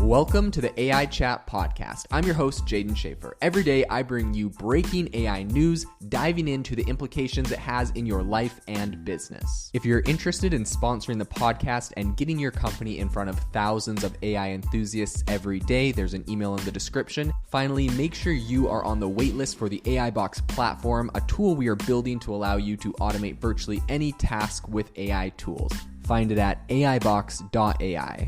Welcome to the AI Chat Podcast. I'm your host, Jaden Schaefer. Every day, I bring you breaking AI news, diving into the implications it has in your life and business. If you're interested in sponsoring the podcast and getting your company in front of thousands of AI enthusiasts every day, there's an email in the description. Finally, make sure you are on the waitlist for the AI Box platform, a tool we are building to allow you to automate virtually any task with AI tools. Find it at aibox.ai.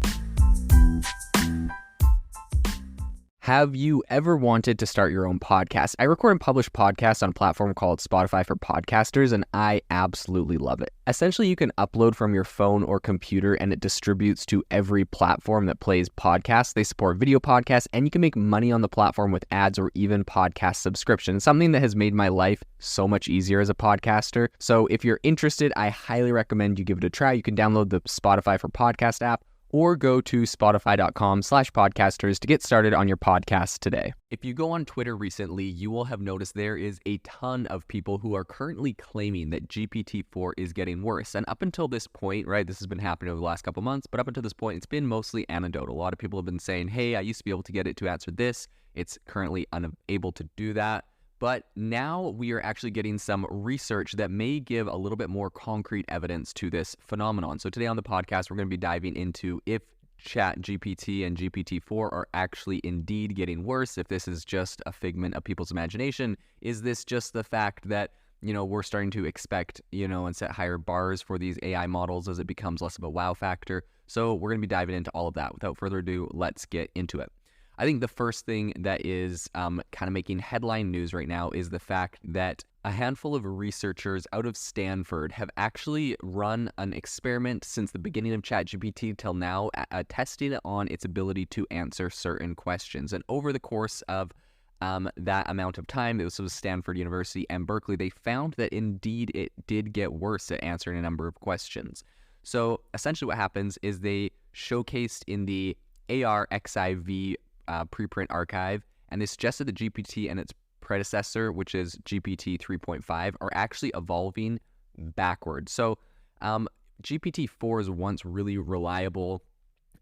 Have you ever wanted to start your own podcast? I record and publish podcasts on a platform called Spotify for Podcasters, and I absolutely love it. Essentially, you can upload from your phone or computer, and it distributes to every platform that plays podcasts. They support video podcasts, and you can make money on the platform with ads or even podcast subscriptions, something that has made my life so much easier as a podcaster. So if you're interested, I highly recommend you give it a try. You can download the Spotify for Podcast app, or go to spotify.com/podcasters to get started on your podcast today. If you go on Twitter recently, you will have noticed there is a ton of people who are currently claiming that GPT-4 is getting worse. And up until this point, right, this has been happening over the last couple months, but up until this point, it's been mostly anecdotal. A lot of people have been saying, hey, I used to be able to get it to answer this. It's currently unable to do that. But now we are actually getting some research that may give a little bit more concrete evidence to this phenomenon. So today on the podcast, we're going to be diving into if ChatGPT and GPT-4 are actually indeed getting worse, if this is just a figment of people's imagination. Is this just the fact that, we're starting to expect, and set higher bars for these AI models as it becomes less of a wow factor? So we're going to be diving into all of that. Without further ado, let's get into it. I think the first thing that is kind of making headline news right now is the fact that a handful of researchers out of Stanford have actually run an experiment since the beginning of ChatGPT till now, testing it on its ability to answer certain questions. And over the course of that amount of time, this was Stanford University and Berkeley, they found that indeed it did get worse at answering a number of questions. So essentially what happens is they showcased in the ARXIV preprint archive, and they suggested that GPT and its predecessor, which is GPT 3.5, are actually evolving backwards. So GPT-4's once really reliable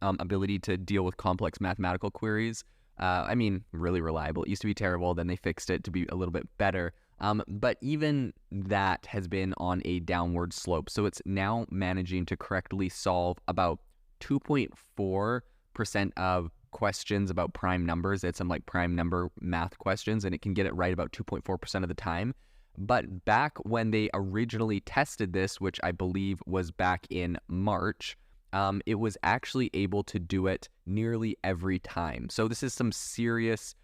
ability to deal with complex mathematical queries, really reliable. It used to be terrible, then they fixed it to be a little bit better. But even that has been on a downward slope. So it's now managing to correctly solve about 2.4% of questions about prime numbers. It's some prime number math questions, and it can get it right about 2.4% of the time. But back when they originally tested this, which I believe was back in March, it was actually able to do it nearly every time. So this is some serious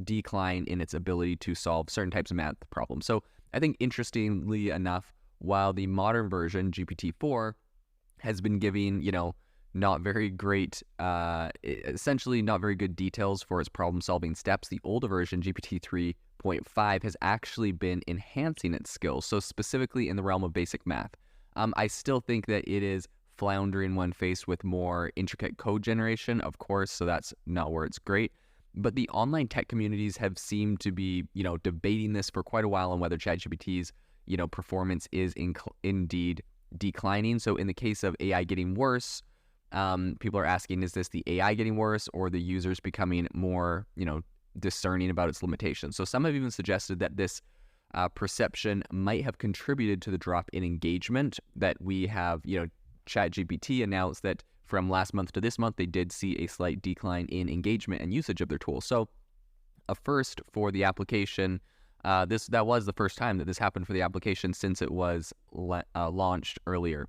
decline in its ability to solve certain types of math problems. So I think interestingly enough, while the modern version, GPT-4, has been giving, not very great, essentially not very good details for its problem-solving steps, the older version, GPT 3.5, has actually been enhancing its skills, so specifically in the realm of basic math. I still think that it is floundering when faced with more intricate code generation, of course, so that's not where it's great. But the online tech communities have seemed to be, debating this for quite a while on whether ChatGPT's, performance is indeed declining. So in the case of AI getting worse, people are asking, is this the AI getting worse or the users becoming more, discerning about its limitations? So some have even suggested that this perception might have contributed to the drop in engagement that we have. ChatGPT announced that from last month to this month, they did see a slight decline in engagement and usage of their tool. So a first for the application. That was the first time that this happened for the application since it was launched earlier.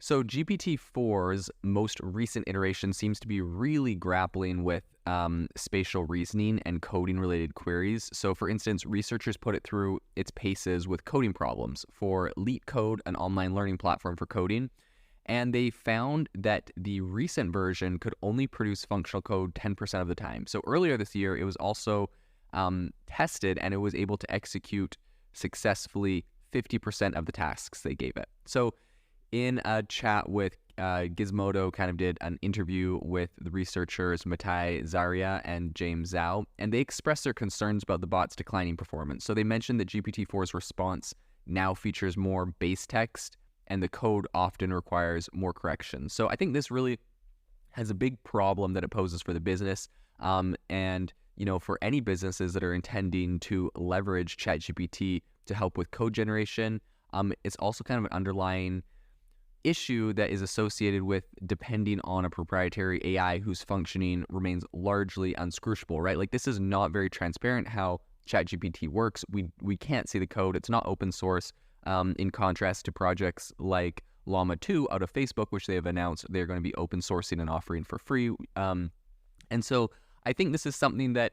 So GPT-4's most recent iteration seems to be really grappling with spatial reasoning and coding-related queries. So for instance, researchers put it through its paces with coding problems for LeetCode, an online learning platform for coding. And they found that the recent version could only produce functional code 10% of the time. So earlier this year, it was also tested, and it was able to execute successfully 50% of the tasks they gave it. So in a chat with Gizmodo, kind of did an interview with the researchers Matai Zaria and James Zhao, and they expressed their concerns about the bot's declining performance. So they mentioned that GPT-4's response now features more base text, and the code often requires more corrections. So I think this really has a big problem that it poses for the business. And for any businesses that are intending to leverage ChatGPT to help with code generation, it's also kind of an underlying issue that is associated with depending on a proprietary AI whose functioning remains largely unscrutable, right? Like, this is not very transparent how ChatGPT works. We can't see the code. It's not open source, in contrast to projects like Llama 2 out of Facebook, which they have announced they're going to be open sourcing and offering for free. And so I think this is something that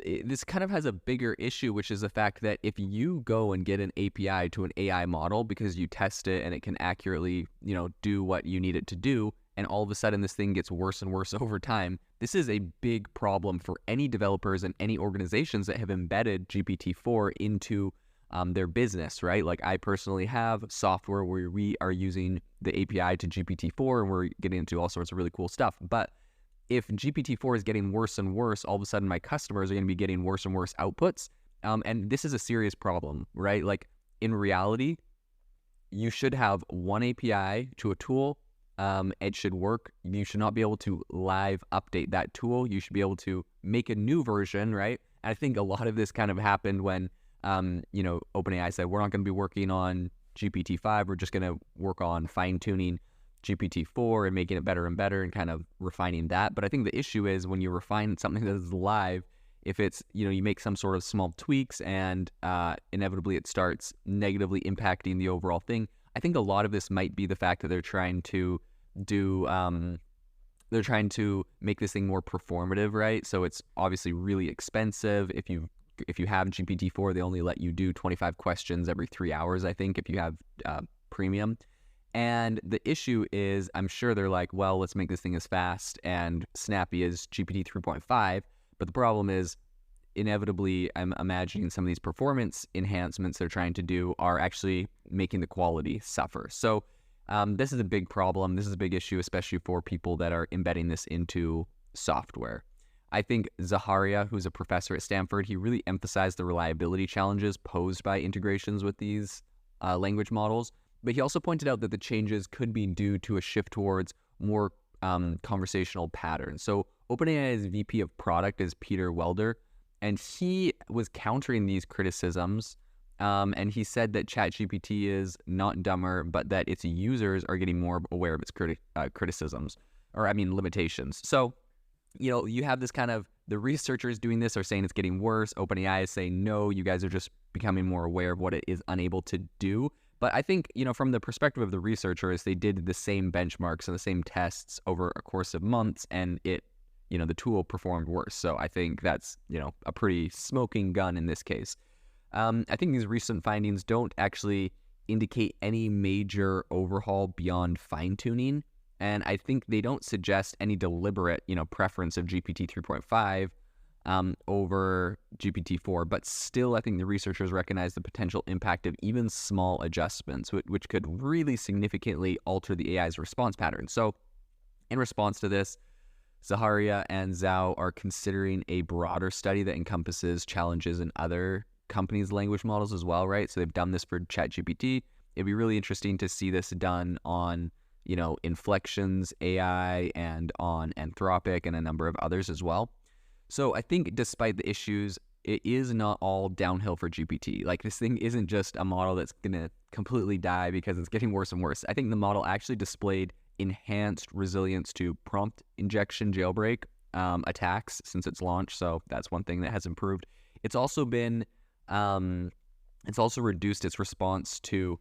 this kind of has a bigger issue, which is the fact that if you go and get an API to an AI model because you test it and it can accurately, do what you need it to do, and all of a sudden this thing gets worse and worse over time, this is a big problem for any developers and any organizations that have embedded GPT-4 into their business, right? Like, I personally have software where we are using the API to GPT-4 and we're getting into all sorts of really cool stuff. But if GPT-4 is getting worse and worse, all of a sudden my customers are going to be getting worse and worse outputs. And this is a serious problem, right? Like, in reality, you should have one API to a tool. It should work. You should not be able to live update that tool. You should be able to make a new version, right? And I think a lot of this kind of happened when, OpenAI said, we're not going to be working on GPT-5. We're just going to work on fine-tuning GPT-4 and making it better and better and kind of refining that. But I think the issue is when you refine something that is live, if it's, you make some sort of small tweaks and inevitably it starts negatively impacting the overall thing. I think a lot of this might be the fact that they're trying to make this thing more performative, right? So it's obviously really expensive. If you have GPT-4, they only let you do 25 questions every 3 hours, I think, if you have premium. And the issue is, I'm sure they're like, well, let's make this thing as fast and snappy as GPT 3.5. But the problem is, inevitably, I'm imagining some of these performance enhancements they're trying to do are actually making the quality suffer. So this is a big problem. This is a big issue, especially for people that are embedding this into software. I think Zaharia, who's a professor at Stanford, he really emphasized the reliability challenges posed by integrations with these language models. But he also pointed out that the changes could be due to a shift towards more conversational patterns. So OpenAI's VP of product is Peter Welder, and he was countering these criticisms. And he said that ChatGPT is not dumber, but that its users are getting more aware of its limitations. So, you have this kind of, the researchers doing this are saying it's getting worse. OpenAI is saying, no, you guys are just becoming more aware of what it is unable to do. But I think, from the perspective of the researchers, they did the same benchmarks and the same tests over a course of months, and the tool performed worse. So I think that's, a pretty smoking gun in this case. I think these recent findings don't actually indicate any major overhaul beyond fine-tuning. And I think they don't suggest any deliberate, preference of GPT 3.5 over GPT-4, but still, I think the researchers recognize the potential impact of even small adjustments, which could really significantly alter the AI's response pattern. So, in response to this, Zaharia and Zhao are considering a broader study that encompasses challenges in other companies' language models as well, right? So they've done this for ChatGPT. It'd be really interesting to see this done on, Inflections AI and on Anthropic and a number of others as well. So I think despite the issues, it is not all downhill for GPT. Like, this thing isn't just a model that's going to completely die because it's getting worse and worse. I think the model actually displayed enhanced resilience to prompt injection jailbreak attacks since its launch. So that's one thing that has improved. It's also been, it's also reduced its response to,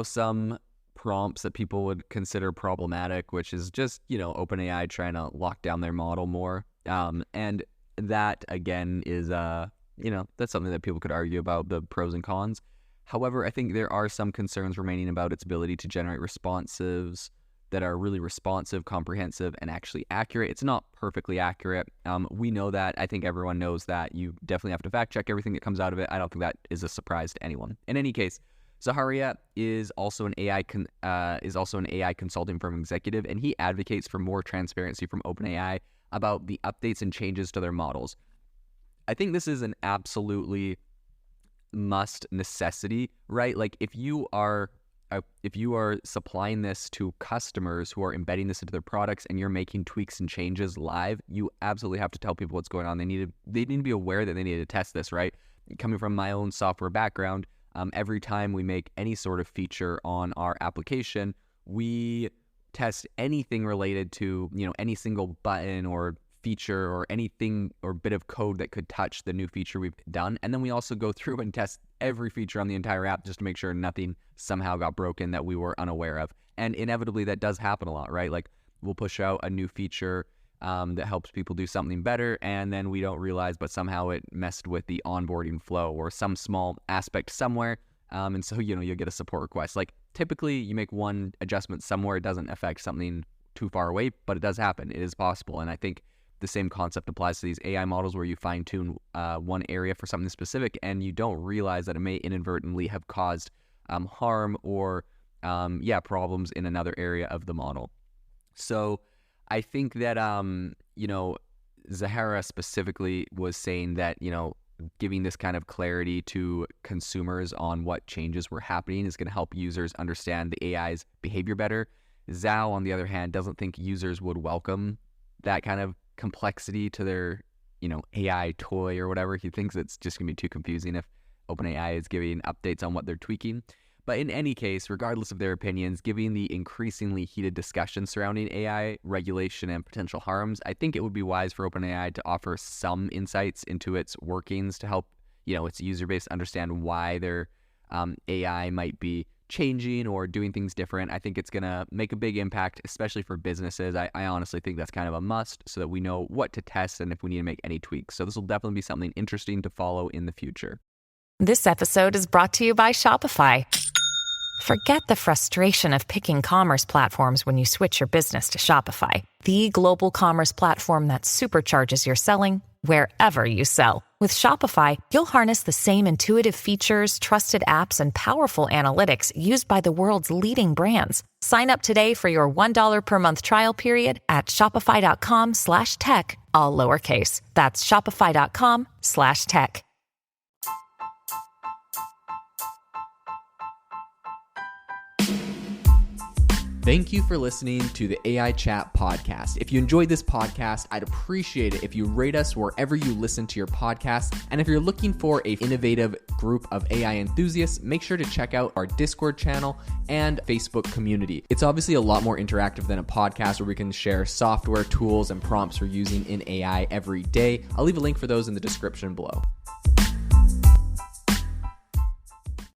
some prompts that people would consider problematic, which is just, OpenAI trying to lock down their model more. And that, again, is, that's something that people could argue about the pros and cons. However, I think there are some concerns remaining about its ability to generate responsives that are really responsive, comprehensive, and actually accurate. It's not perfectly accurate. We know that. I think everyone knows that. You definitely have to fact check everything that comes out of it. I don't think that is a surprise to anyone. In any case, Zaharia is also an AI consulting firm executive, and he advocates for more transparency from OpenAI about the updates and changes to their models. I think this is an absolutely must necessity, right? Like, if you are if you are supplying this to customers who are embedding this into their products and you're making tweaks and changes live, you absolutely have to tell people what's going on. They need to be aware that they need to test this, right? Coming from my own software background, every time we make any sort of feature on our application, we test anything related to, any single button or feature or anything or bit of code that could touch the new feature we've done. And then we also go through and test every feature on the entire app just to make sure nothing somehow got broken that we were unaware of. And inevitably that does happen a lot, right? Like we'll push out a new feature that helps people do something better, and then we don't realize, but somehow it messed with the onboarding flow or some small aspect somewhere. And so, you'll get a support request. Like typically you make one adjustment somewhere, it doesn't affect something too far away, but it does happen. It is possible. And I think the same concept applies to these AI models where you fine tune one area for something specific and you don't realize that it may inadvertently have caused harm or problems in another area of the model. So I think that, Zahara specifically was saying that, giving this kind of clarity to consumers on what changes were happening is going to help users understand the AI's behavior better. Zhao, on the other hand, doesn't think users would welcome that kind of complexity to their, AI toy or whatever. He thinks it's just going to be too confusing if OpenAI is giving updates on what they're tweaking. But in any case, regardless of their opinions, given the increasingly heated discussion surrounding AI regulation and potential harms, I think it would be wise for OpenAI to offer some insights into its workings to help, its user base understand why their AI might be changing or doing things different. I think it's going to make a big impact, especially for businesses. I honestly think that's kind of a must so that we know what to test and if we need to make any tweaks. So this will definitely be something interesting to follow in the future. This episode is brought to you by Shopify. Forget the frustration of picking commerce platforms when you switch your business to Shopify, the global commerce platform that supercharges your selling wherever you sell. With Shopify, you'll harness the same intuitive features, trusted apps, and powerful analytics used by the world's leading brands. Sign up today for your $1 per month trial period at shopify.com/tech, all lowercase. That's shopify.com/tech. Thank you for listening to the AI Chat podcast. If you enjoyed this podcast, I'd appreciate it if you rate us wherever you listen to your podcast. And if you're looking for an innovative group of AI enthusiasts, make sure to check out our Discord channel and Facebook community. It's obviously a lot more interactive than a podcast where we can share software, tools, and prompts we're using in AI every day. I'll leave a link for those in the description below.